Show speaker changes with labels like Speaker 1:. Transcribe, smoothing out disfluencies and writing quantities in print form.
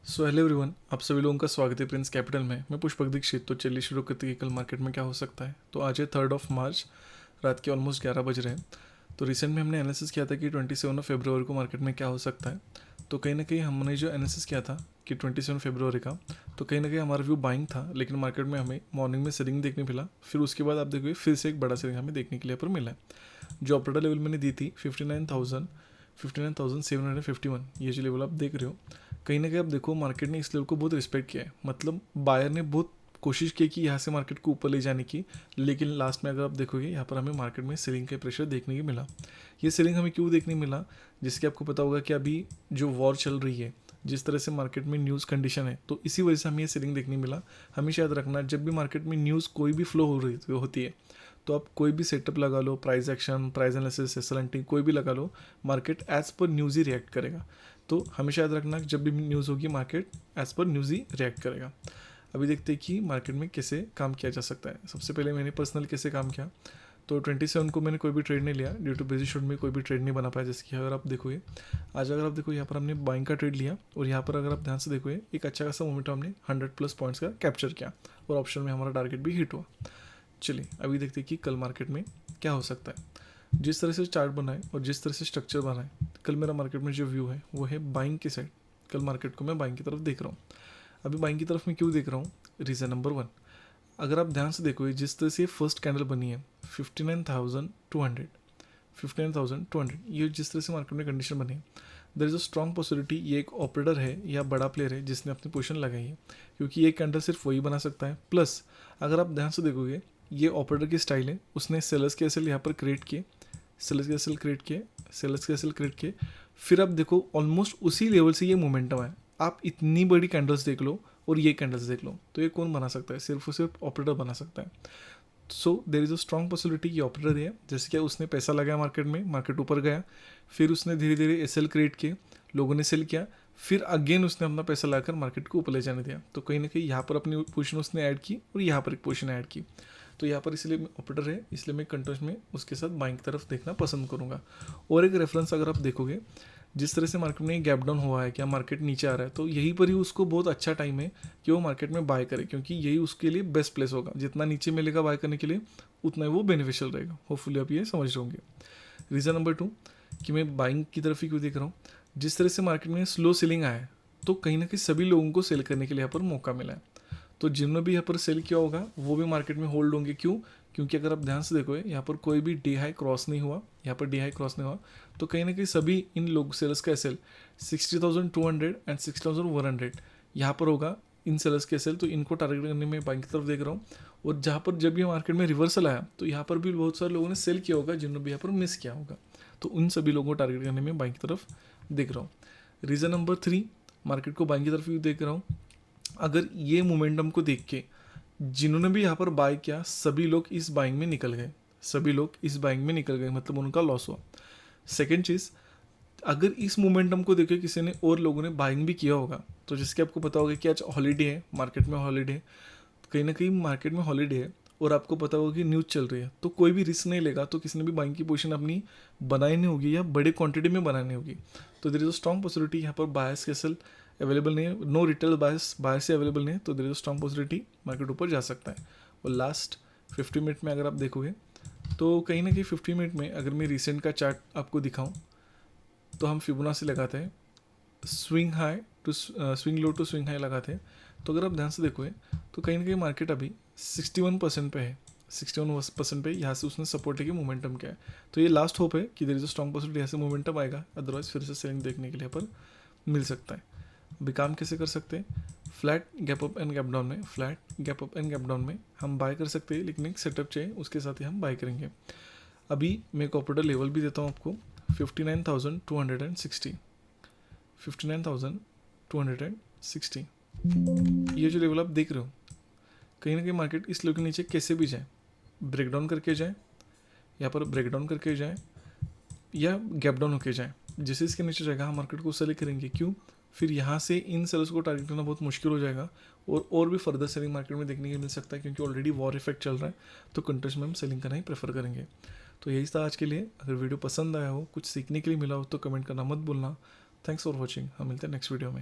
Speaker 1: So hello everyone, आप सभी लोगों का स्वागत है प्रिंस कैपिटल में। मैं पुष्पक दीक्षित। तो चलिए शुरू करते हैं कि कल मार्केट में क्या हो सकता है। तो आज है 3 मार्च, रात के ऑलमोस्ट 11 बज रहे हैं। तो रिसेंट में हमने एनालिसिस किया था कि 27 को मार्केट में क्या हो सकता है। तो कहीं ना कहीं हमने जो एनालिसिस किया था कि 27 का, तो कहीं ना कहीं हमारा व्यू बाइंग था, लेकिन मार्केट में हमें मॉर्निंग में सेलिंग देखने मिला। फिर उसके बाद आप देखोगे फिर से एक बड़ा सेलिंग हमें देखने के लिए पर मिला है। जो ऑपरेटर लेवल मैंने दी थी 59,751, ये जो लेवल आप देख रहे हो, कहीं ना कहीं आप देखो मार्केट ने इस लेवल को बहुत रिस्पेक्ट किया है। मतलब बायर ने बहुत कोशिश की कि यहाँ से मार्केट को ऊपर ले जाने की, लेकिन लास्ट में अगर आप देखोगे यहाँ पर हमें मार्केट में सेलिंग का प्रेशर देखने को मिला। ये सेलिंग हमें क्यों देखने मिला, जिसके आपको पता होगा कि अभी जो वॉर चल रही है, जिस तरह से मार्केट में न्यूज़ कंडीशन है, तो इसी वजह से हमें ये सेलिंग देखने मिला। हमेशा याद रखना, जब भी मार्केट में न्यूज़ कोई भी फ्लो हो रही होती है, तो आप कोई भी सेटअप लगा लो, प्राइस एक्शन, प्राइस एनालिसिस, एसएलएनटी, कोई भी लगा लो, मार्केट एज पर न्यूज़ ही रिएक्ट करेगा। तो हमेशा याद रखना, जब भी न्यूज़ होगी मार्केट एज पर न्यूज़ ही रिएक्ट करेगा। अभी देखते हैं कि मार्केट में कैसे काम किया जा सकता है। सबसे पहले मैंने पर्सनल कैसे काम किया। तो 27 को मैंने कोई भी ट्रेड नहीं लिया, ड्यू टू बिजी शेड्यूल में कोई भी ट्रेड नहीं बना पाया। जैसे कि अगर आप देखोगे आज, अगर आप देखो यहाँ पर हमने बाइंग का ट्रेड लिया, और यहाँ पर अगर आप ध्यान से देखोगे एक अच्छा खासा मोमेंटम हमने 100+ पॉइंट्स का कैप्चर किया, और ऑप्शन में हमारा टारगेट भी हिट हुआ। चलिए अभी देखते हैं कि कल मार्केट में क्या हो सकता है। जिस तरह से चार्ट बना है और जिस तरह से स्ट्रक्चर बना है, कल मेरा मार्केट में जो व्यू है वो है बाइंग की साइड। कल मार्केट को मैं बाइंग की तरफ देख रहा हूँ। अभी बाइंग की तरफ मैं क्यों देख रहा हूँ, रीज़न नंबर 1, अगर आप ध्यान से देखोगे जिस तरह से फर्स्ट कैंडल बनी है 59,200, 59,200, ये जिस तरह से मार्केट में कंडीशन बनी है, देर इज़ अ स्ट्रॉन्ग पॉसिबिलिटी ये एक ऑपरेटर है या बड़ा प्लेयर है जिसने अपनी पोजीशन लगाई है, क्योंकि ये कैंडल सिर्फ वही बना सकता है। प्लस अगर आप ध्यान से देखोगे, ये ऑपरेटर की स्टाइल है, उसने सेलर्स के एसएल यहाँ पर क्रिएट किए, सेलर्स के एसएल क्रिएट किए, सेलर्स के एसएल क्रिएट किए, फिर आप देखो ऑलमोस्ट उसी लेवल से ये मोमेंटम है। आप इतनी बड़ी कैंडल्स देख लो और ये कैंडल्स देख लो, तो ये कौन बना सकता है, सिर्फ और सिर्फ ऑपरेटर बना सकता है। So there is a strong possibility ये ऑपरेटर है। जैसे कि उसने पैसा लगाया मार्केट में, मार्केट ऊपर गया, फिर उसने धीरे धीरे एसएल क्रिएट किए, लोगों ने सेल किया, फिर अगेन उसने अपना पैसा लगाकर मार्केट को ऊपर ले जाने दिया। तो कहीं ना कहीं यहाँ पर अपनी पोजीशन उसने ऐड की और यहाँ पर एक पोजीशन ऐड की। तो यहाँ पर इसलिए ऑपरेटर है, इसलिए मैं कंट्रोल में उसके साथ बाइंग की तरफ देखना पसंद करूँगा। और एक रेफरेंस अगर आप देखोगे, जिस तरह से मार्केट में गैप डाउन हुआ है, क्या मार्केट नीचे आ रहा है, तो यहीं पर ही उसको बहुत अच्छा टाइम है कि वो मार्केट में बाय करे, क्योंकि यही उसके लिए बेस्ट प्लेस होगा। जितना नीचे मिलेगा बाय करने के लिए, उतना ही वो बेनिफिशियल रहेगा। होपफुली आप ये समझ रहे होंगे। रीज़न नंबर 2 कि मैं बाइंग की तरफ ही क्यों देख रहा हूँ, जिस तरह से मार्केट में स्लो सेलिंग आया है, तो कहीं ना कहीं सभी लोगों को सेल करने के लिए यहाँ पर मौका मिला है। तो जिन्होंने भी यहाँ पर सेल किया होगा वो भी मार्केट में होल्ड होंगे। क्यों? क्योंकि अगर आप ध्यान से देखो, यहाँ पर कोई भी डी हाई क्रॉस नहीं हुआ, यहाँ पर डी हाई क्रॉस नहीं हुआ, तो कहीं ना कहीं सभी इन लोग सेलर्स का एसएल 60,200 एंड 6,100 यहाँ पर होगा इन सेलर्स के एसएल। तो इनको टारगेट करने में बाइंग की तरफ देख रहा हूँ। और जहाँ पर जब ये मार्केट में रिवर्सल आया, तो यहाँ पर भी बहुत सारे लोगों ने सेल किया होगा, जिन्होंने भी यहाँ पर मिस किया होगा। तो उन सभी लोगों को टारगेट करने में बाइंग की तरफ देख रहा हूँ। रीज़न नंबर 3, मार्केट को बाइंग की तरफ भी देख रहा हूँ। अगर ये मोमेंटम को देख के जिन्होंने भी यहाँ पर बाय किया, सभी लोग इस बाइंग में निकल गए, सभी लोग इस बाइंग में निकल गए, मतलब उनका लॉस हुआ। सेकेंड चीज़, अगर इस मोमेंटम को देखे किसी ने और लोगों ने बाइंग भी किया होगा, तो जिसके आपको पता होगा कि आज हॉलीडे है, मार्केट में हॉलीडे है, कहीं ना कहीं मार्केट में हॉलीडे है, और आपको पता होगा कि न्यूज़ चल रही है, तो कोई भी रिस्क नहीं लेगा, तो किसी ने भी बाइंग की पोजीशन अपनी बनाई नहीं होगी या बड़े क्वांटिटी में बनानी होगी। तो देर इज़ अ स्ट्रॉन्ग पॉसिबिलिटी यहाँ पर बायर्स के सेल अवेलेबल नहीं है, नो रिटेल बायर्स बायर से अवेलेबल नहीं है, तो देर is a strong possibility market ऊपर जा सकता है। और लास्ट 50 मिनट में अगर आप देखोगे, तो कहीं ना कहीं 50 मिनट में अगर मैं रिसेंट का चार्ट आपको दिखाऊं, तो हम फिबोनाची लगाते हैं, swing high to swing low to swing high लगाते हैं। तो अगर आप ध्यान से देखोगे, तो कहीं ना कहीं मार्केट अभी 61% पे है, 61% पे यहाँ से उसने सपोर्ट है कि मोमेंटम क्या है। तो ये लास्ट होप है कि there is a strong possibility यहाँ से मोमेंटम आएगा, अदरवाइज फिर से सेलिंग देखने के लिए पर मिल सकता है। अभी काम कैसे कर सकते हैं, flat gap up and gap down में, flat gap up and gap down में हम बाय कर सकते हैं, लेकिन एक सेटअप चाहिए, उसके साथ ही हम बाय करेंगे। अभी मैं एक ऑपरेटर लेवल भी देता हूँ आपको, 59,260, 59,260, ये जो लेवल आप देख रहे हो, कहीं ना कहीं मार्केट इस लेवल के नीचे कैसे भी जाए, ब्रेकडाउन करके जाए, यहाँ पर ब्रेकडाउन करके जाए, या गैप डाउन होके जाए, जैसे इसके नीचे जाएगा हम मार्केट को सेल करेंगे। क्यों? फिर यहाँ से इन सेलर्स को टारगेट करना बहुत मुश्किल हो जाएगा, और भी फर्दर सेलिंग मार्केट में देखने को मिल सकता है, क्योंकि ऑलरेडी वॉर इफेक्ट चल रहा है। तो कंट्रीज में हम सेलिंग करना ही प्रेफर करेंगे। तो यही था आज के लिए। अगर वीडियो पसंद आया हो, कुछ सीखने के लिए मिला हो, तो कमेंट करना मत भूलना। थैंक्स फॉर वॉचिंग, हम मिलते हैं नेक्स्ट वीडियो में।